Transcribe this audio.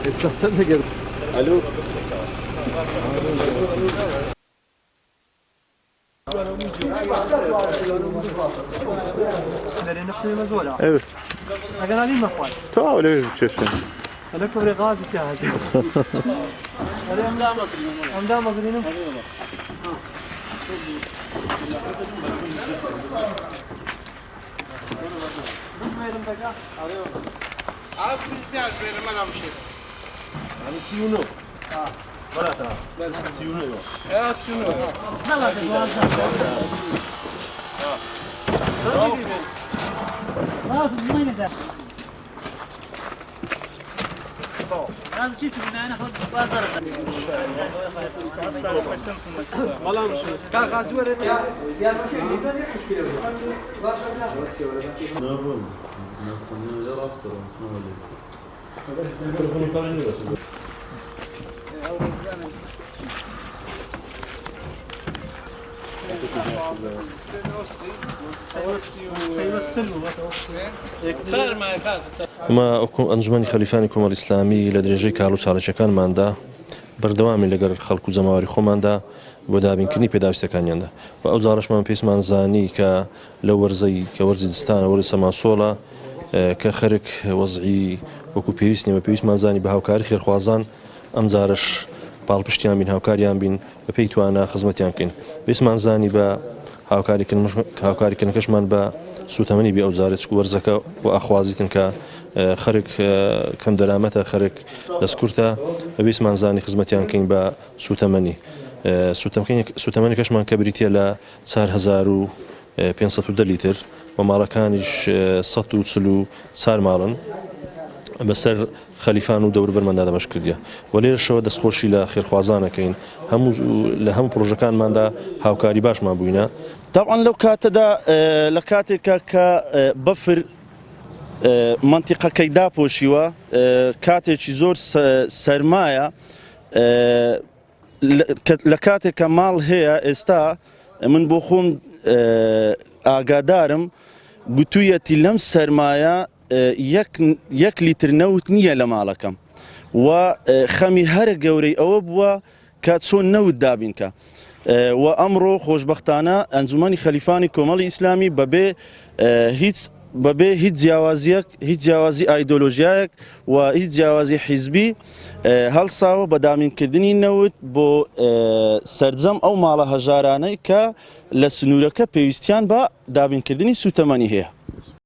استحسن كده. الو Evet. Hakan Ali mi var? Tamam öyle bir şey. أنا كبر غازي شاهد. أمدام مظلينهم. ما ئەنجومەنی خەلیفانی کۆمەڵ ئیسلامی لە درێژەی کاڵ و چارەکەکانماندا بەردەوامی لەگەڵ خەڵک و جەماوەری خۆماندا بۆ دابینکردنی پێداویستەکانیاندا و ئەو جاڕەشمان پێویستمان زانی کە لە وەرزەی کە وەرزی دستانە وەرزی سەماسۆڵە کە خەرک وەزعی وەکو پێویست نیە بە پێویستمان زانی بە هاوکاری خێرخوازان ئەم جارش پاڵپشتیان بین هاوکاریان بین بە پێی توانە خزمەتیان بکەین پێویستمان زانی بە هاوکاریکردنەکەشمان بە سوتەمەنی بێ ئەو جارێت وەرزەکە و ئاخوازیتن کە خەرک کەم دەرامەتە خەرک دەستکورتە بەبیستمان زانی خزمەتیان کەین بە سوتەمەنی سوتەمەنیکەشمان کە بریتە لە 4500 لیتر و ماڵەکانیش 140 ماڵن بەسەر خەلیفان و دەور بەرماندا دەمەش کردیە و لێرەشەوە دەستخۆشی لە خێرخوازانەکەین لە هەموو پرۆژەکانماندا هاوکاری باشمان بووینە. طبعا لەو کاتەدا لە کاتێکە کە بەفر منتیقەکەی داپۆشیوە کاتێکی زۆر سەرمایە لە کاتێکە ماڵ هەیە ئێستا من بۆ خۆم ئاگادارم گوتوویەتی لەم سەرمایە 1 لیتر نەوت نییە لە ماڵەکەم و خەمی هەرە گەورەی ئەوە بووە کە چۆن نەوت دابینکە و ئەمڕۆ خۆشبەختانە ئەنجومەنی خەلیفانی کۆمەڵی ئیسلامی بەبێ هیچ جیاوازی ئایدۆلۆژیایەک و هیچ جیاوازی حیزبی هەڵساوە بە دامینکردنی نەوت بۆ سەرجەم ئەو ماڵە هەژارانەی کە لە سنوورەکە پێویستیان بە دابینکردنی سوتەمەنی هەیە.